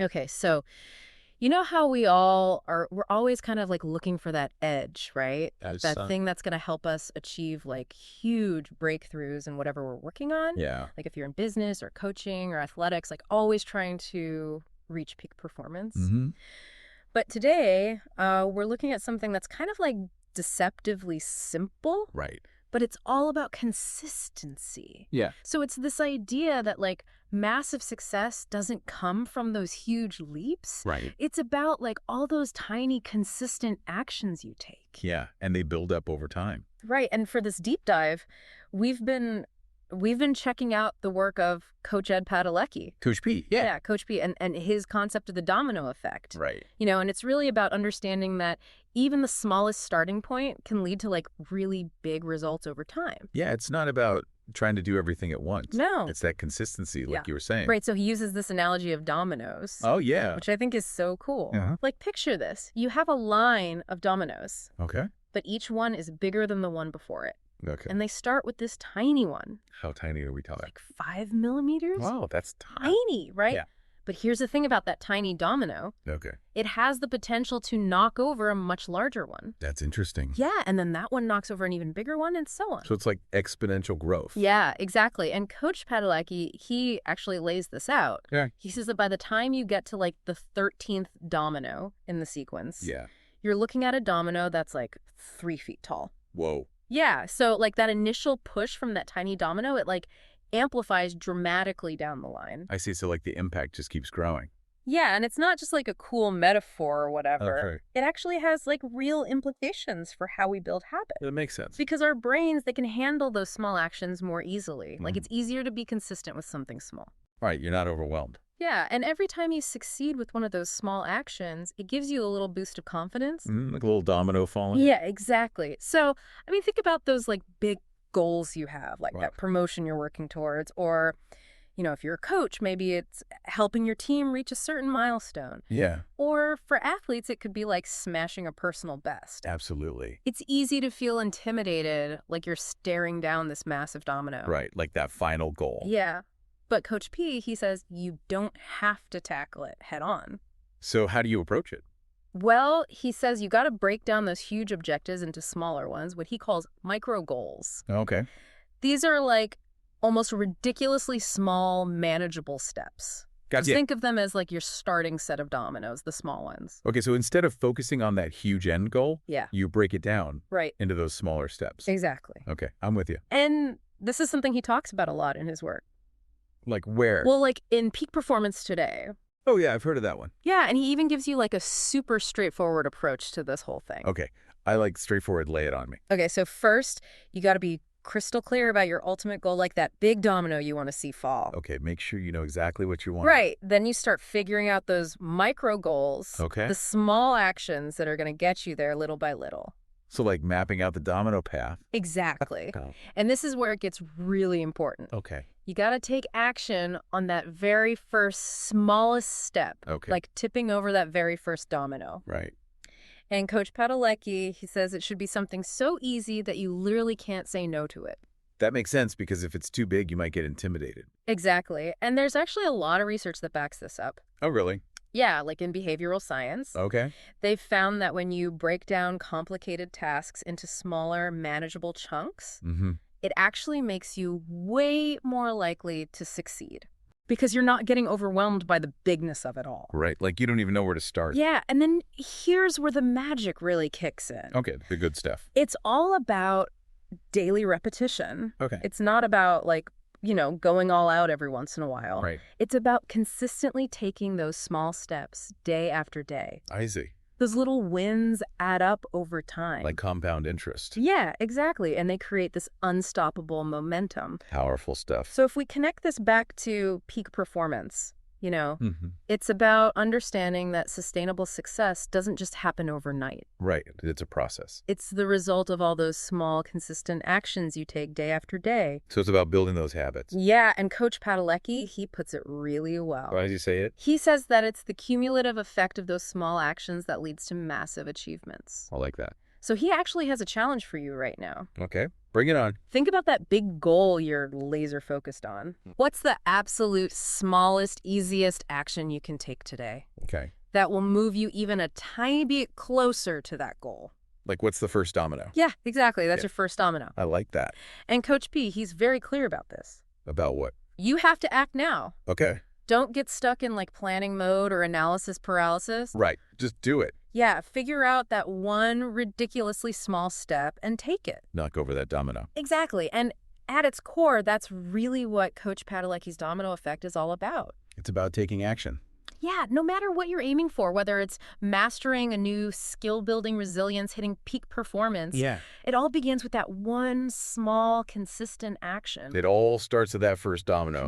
Okay, so you know how we're always kind of like looking for that edge, right? As That thing that's going to help us achieve like huge breakthroughs in whatever we're working on. yeah. Like if you're in business or coaching or athletics, like always trying to reach peak performance. Mm-hmm. But today, we're looking at something that's kind of like deceptively simple, Right. but it's all about consistency. Yeah. So it's this idea that like massive success doesn't come from those huge leaps. Right. It's about like all those tiny consistent actions you take. Yeah. And they build up over time. Right. And for this deep dive, we've been checking out the work of Coach Ed Padalecki. Coach P. Yeah. Yeah, Coach P, and his concept of the domino effect. Right. And it's really about understanding that even the smallest starting point can lead to like really big results over time. Yeah. It's not about trying to do everything at once. No. It's that consistency, like Yeah. you were saying. Right, so he uses this analogy of dominoes, Oh, yeah. which I think is so cool. Uh-huh. Like, picture this. You have a line of dominoes, Okay. but each one is bigger than the one before it. Okay. And they start with this tiny one. How tiny are we talking? Like 5 millimeters? Wow, that's Tiny, right? Yeah. But here's the thing about that tiny domino. Okay. It has the potential to knock over a much larger one. That's interesting. Yeah, and then that one knocks over an even bigger one, and so on. So it's like exponential growth. Yeah, exactly. And Coach Padalecki, he actually lays this out. Yeah. He says that by the time you get to like the 13th domino in the sequence, Yeah. you're looking at a domino that's like 3 feet tall. Whoa. Yeah, so like that initial push from that tiny domino, it like amplifies dramatically down the line. I see. So like the impact just keeps growing. Yeah, and it's not just like a cool metaphor or whatever. Okay. It actually has like real implications for how we build habits. That makes sense. Because our brains, they can handle those small actions more easily. Like Mhm. it's easier to be consistent with something small. Right. You're not overwhelmed. Yeah, and every time you succeed with one of those small actions, it gives you a little boost of confidence. Like a little domino falling. Yeah, exactly. So, I mean, think about those like big goals you have, like Wow. that promotion you're working towards, or, if you're a coach, maybe it's helping your team reach a certain milestone. Yeah. Or for athletes, it could be like smashing a personal best. Absolutely. It's easy to feel intimidated, like you're staring down this massive domino. Right. Like that final goal. Yeah. But Coach P, he says you don't have to tackle it head on. So how do you approach it? Well, he says you got to break down those huge objectives into smaller ones, what he calls micro goals. Okay. These are like almost ridiculously small, manageable steps. Just Gotcha. think of them as like your starting set of dominoes, the small ones. Okay. So instead of focusing on that huge end goal, Yeah, you break it down right. into those smaller steps. Exactly. Okay. I'm with you. And this is something he talks about a lot in his work. Like where? Well, like in Peak Performance Today. Oh, yeah. I've heard of that one. Yeah, and he even gives you like a super straightforward approach to this whole thing. Okay. I like straightforward. Lay it on me. Okay, so first, you got to be crystal clear about your ultimate goal, like that big domino you want to see fall. Okay. Make sure you know exactly what you want. Right. Then you start figuring out those micro goals, Okay. the small actions that are going to get you there little by little. So like mapping out the domino path. Exactly. Oh. And this is where it gets really important. Okay. You got to take action on that very first smallest step, Okay. like tipping over that very first domino. Right. And Coach Padalecki, he says it should be something so easy that you literally can't say no to it. That makes sense because if it's too big, you might get intimidated. Exactly. And there's actually a lot of research that backs this up. Oh, really? Yeah, like in behavioral science. Okay. They've found that when you break down complicated tasks into smaller, manageable chunks, Mm-hmm. it actually makes you way more likely to succeed because you're not getting overwhelmed by the bigness of it all. Right. Like you don't even know where to start. Yeah, and then here's where the magic really kicks in. Okay. The good stuff. It's all about daily repetition. Okay. It's not about like, going all out every once in a while. Right. It's about consistently taking those small steps day after day. I see. Those little wins add up over time. Like compound interest. Yeah, exactly. And they create this unstoppable momentum. Powerful stuff. So if we connect this back to peak performance, Mm-hmm. it's about understanding that sustainable success doesn't just happen overnight. Right. It's a process. It's the result of all those small, consistent actions you take day after day. So it's about building those habits. Yeah, and Coach Padalecki, he puts it really well. Why did you say it? He says that it's the cumulative effect of those small actions that leads to massive achievements. I like that. So he actually has a challenge for you right now. Okay, bring it on. Think about that big goal you're laser focused on. What's the absolute smallest, easiest action you can take today Okay. that will move you even a tiny bit closer to that goal? Like, what's the first domino? Yeah, exactly. That's Yeah. your first domino. I like that. And Coach P, he's very clear about this. About what? You have to act now. Okay. Don't get stuck in like planning mode or analysis paralysis. Right. Just do it. Yeah, figure out that one ridiculously small step and take it. Knock over that domino. Exactly. And at its core, that's really what Coach Padalecki's domino effect is all about. It's about taking action. Yeah, no matter what you're aiming for, whether it's mastering a new skill-building resilience, hitting peak performance, it all begins with that one small, consistent action. It all starts with that first domino.